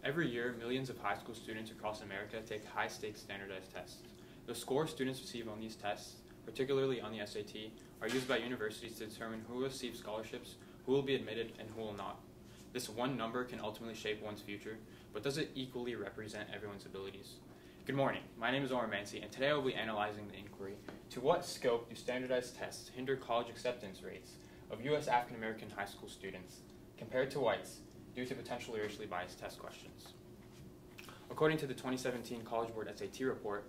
Every year, millions of high school students across America take high-stakes standardized tests. The scores students receive on these tests, particularly on the SAT, are used by universities to determine who will receive scholarships, who will be admitted, and who will not. This one number can ultimately shape one's future, but does it equally represent everyone's abilities? Good morning, my name is Omar Mansi, and today I will be analyzing the inquiry, to what scope do standardized tests hinder college acceptance rates of U.S. African American high school students, compared to whites, due to potentially racially biased test questions? According to the 2017 College Board SAT report,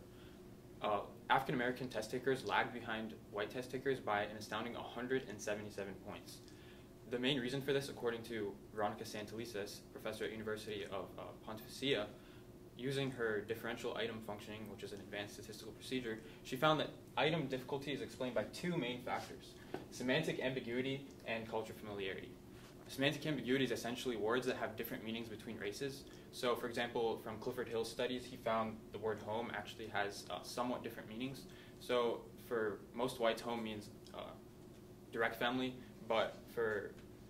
African American test takers lagged behind white test takers by an astounding 177 points. The main reason for this, according to Veronica Santelises, professor at University of Pontificia, using her differential item functioning, which is an advanced statistical procedure, she found that item difficulty is explained by two main factors: semantic ambiguity and culture familiarity. Semantic ambiguity is essentially words that have different meanings between races. So, for example, from Clifford Hill's studies, he found the word home actually has somewhat different meanings. So, for most whites, home means direct family, but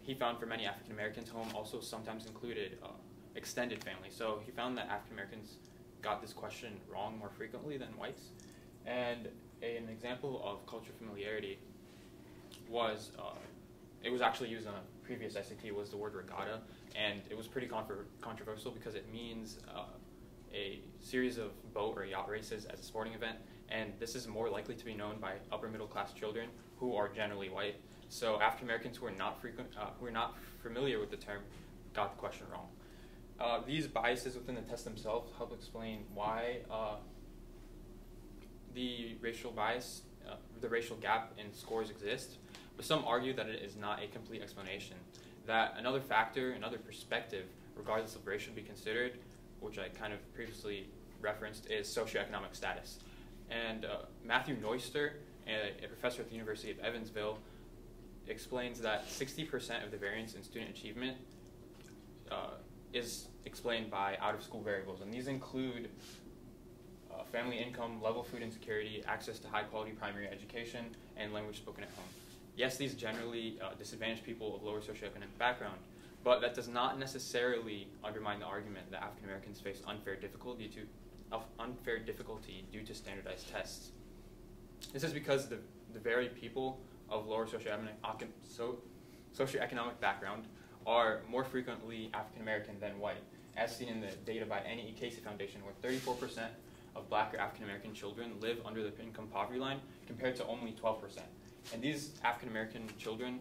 he found for many African Americans, home also sometimes included extended family. So, he found that African Americans got this question wrong more frequently than whites. And an example of culture familiarity was it was actually used on a previous SAT, was the word regatta, and it was pretty controversial because it means a series of boat or yacht races as a sporting event, and this is more likely to be known by upper middle class children who are generally white. So African Americans who are not familiar with the term got the question wrong. These biases within the test themselves help explain why the racial bias, the racial gap in scores exist. But some argue that it is not a complete explanation, that another factor, another perspective, regardless of race, should be considered, which I kind of previously referenced, is socioeconomic status. And Matthew Neuster, a professor at the University of Evansville, explains that 60% of the variance in student achievement is explained by out-of-school variables, and these include family income, level of food insecurity, access to high-quality primary education, and language spoken at home. Yes, these generally disadvantage people of lower socioeconomic background, but that does not necessarily undermine the argument that African Americans face unfair difficulty due to standardized tests. This is because the very people of lower socioeconomic background are more frequently African American than white, as seen in the data by Annie E. Casey Foundation, where 34% of Black or African American children live under the income poverty line, compared to only 12%. And these African American children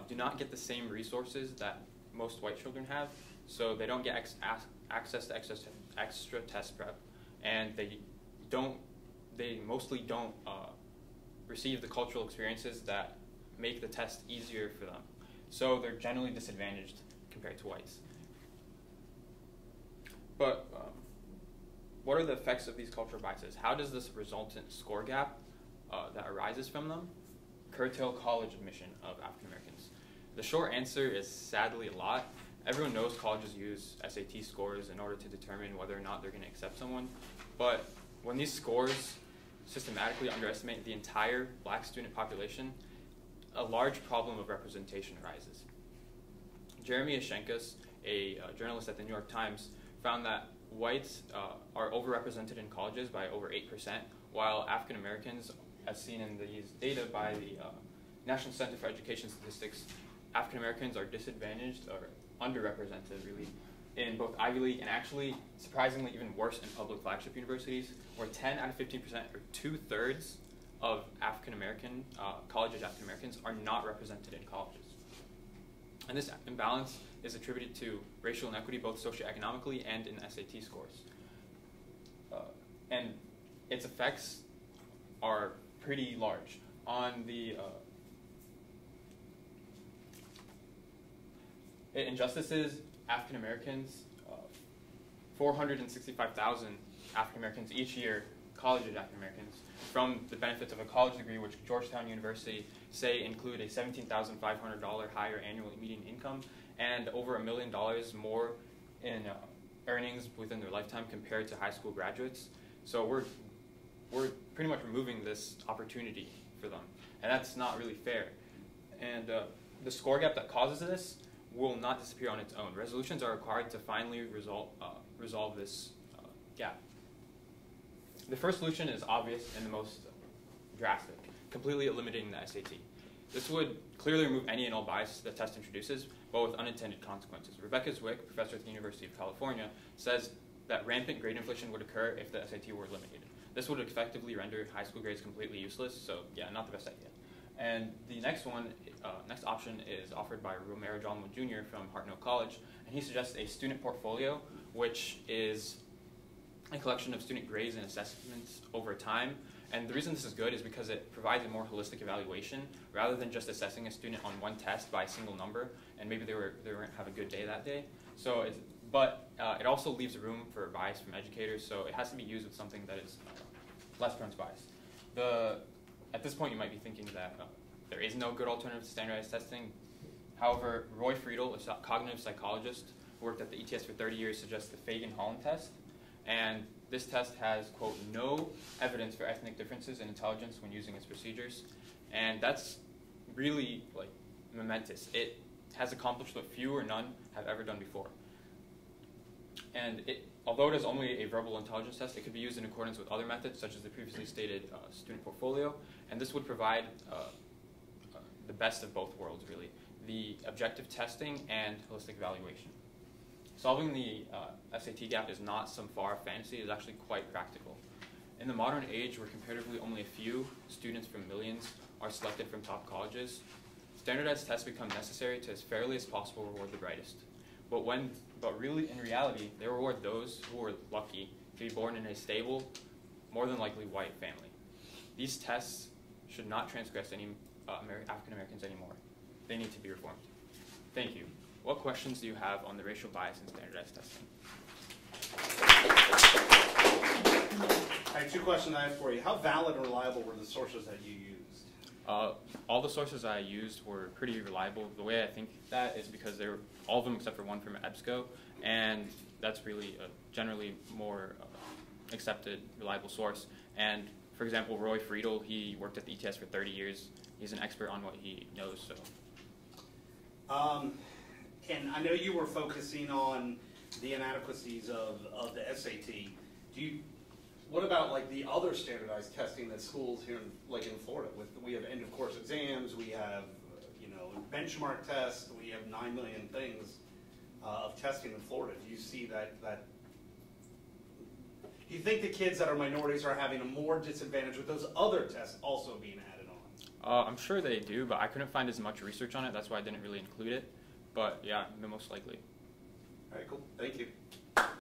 do not get the same resources that most white children have, so they don't get access to extra test prep, and they mostly don't receive the cultural experiences that make the test easier for them. So they're generally disadvantaged compared to whites. But what are the effects of these cultural biases? How does this resultant score gap that arises from them curtail college admission of African Americans? The short answer is sadly a lot. Everyone knows colleges use SAT scores in order to determine whether or not they're going to accept someone, but when these scores systematically underestimate the entire Black student population, a large problem of representation arises. Jeremy Ashenkas, a journalist at the New York Times, found that whites are overrepresented in colleges by over 8%, while African Americans, as seen in these data by the National Center for Education Statistics, African Americans are disadvantaged or underrepresented, really, in both Ivy League and actually, surprisingly, even worse in public flagship universities, where 10 out of 15%, or 2/3 of African American, college-age African Americans, are not represented in colleges. And this imbalance is attributed to racial inequity, both socioeconomically and in SAT scores. And its effects are pretty large. On the injustices, African Americans, 465,000 African Americans each year, college-age African Americans, from the benefits of a college degree, which Georgetown University say include a $17,500 higher annual median income and over $1 million more in earnings within their lifetime compared to high school graduates. So we're pretty much removing this opportunity for them, and that's not really fair. And the score gap that causes this will not disappear on its own. Resolutions are required to finally resolve this gap. The first solution is obvious and the most drastic, completely eliminating the SAT. This would clearly remove any and all bias the test introduces, but with unintended consequences. Rebecca Zwick, professor at the University of California, says that rampant grade inflation would occur if the SAT were eliminated. This would effectively render high school grades completely useless, so yeah, not the best idea. And the next option is offered by Romero John Jr. from Hartnell College, and he suggests a student portfolio, which is a collection of student grades and assessments over time. And the reason this is good is because it provides a more holistic evaluation rather than just assessing a student on one test by a single number, and maybe they weren't have a good day that day. So it also leaves room for bias from educators, so it has to be used with something that is less prone to bias. At this point, you might be thinking that there is no good alternative to standardized testing. However, Roy Friedel, a cognitive psychologist who worked at the ETS for 30 years, suggests the Fagan-Holland test. And this test has, quote, no evidence for ethnic differences in intelligence when using its procedures. And that's really, momentous. It has accomplished what few or none have ever done before. And although it is only a verbal intelligence test, it could be used in accordance with other methods, such as the previously stated student portfolio. And this would provide the best of both worlds, really, the objective testing and holistic evaluation. Solving the SAT gap is not some far fantasy, it is actually quite practical. In the modern age, where comparatively only a few students from millions are selected from top colleges, standardized tests become necessary to as fairly as possible reward the brightest. But really, in reality, they reward those who are lucky to be born in a stable, more than likely white family. These tests should not transgress any African Americans anymore. They need to be reformed. Thank you. What questions do you have on the racial bias in standardized testing? I have two questions I have for you. How valid and reliable were the sources that you used? All the sources I used were pretty reliable. The way I think that is because they were all of them except for one from EBSCO, and that's really a generally more accepted, reliable source. And for example, Roy Friedel, he worked at the ETS for 30 years. He's an expert on what he knows. So. And I know you were focusing on the inadequacies of the SAT. What about the other standardized testing that schools here in Florida? We have end of course exams, we have benchmark tests, we have 9 million things of testing in Florida. Do you see that? Do you think the kids that are minorities are having a more disadvantage with those other tests also being added on? I'm sure they do, but I couldn't find as much research on it. That's why I didn't really include it. But yeah, most likely. All right, cool. Thank you.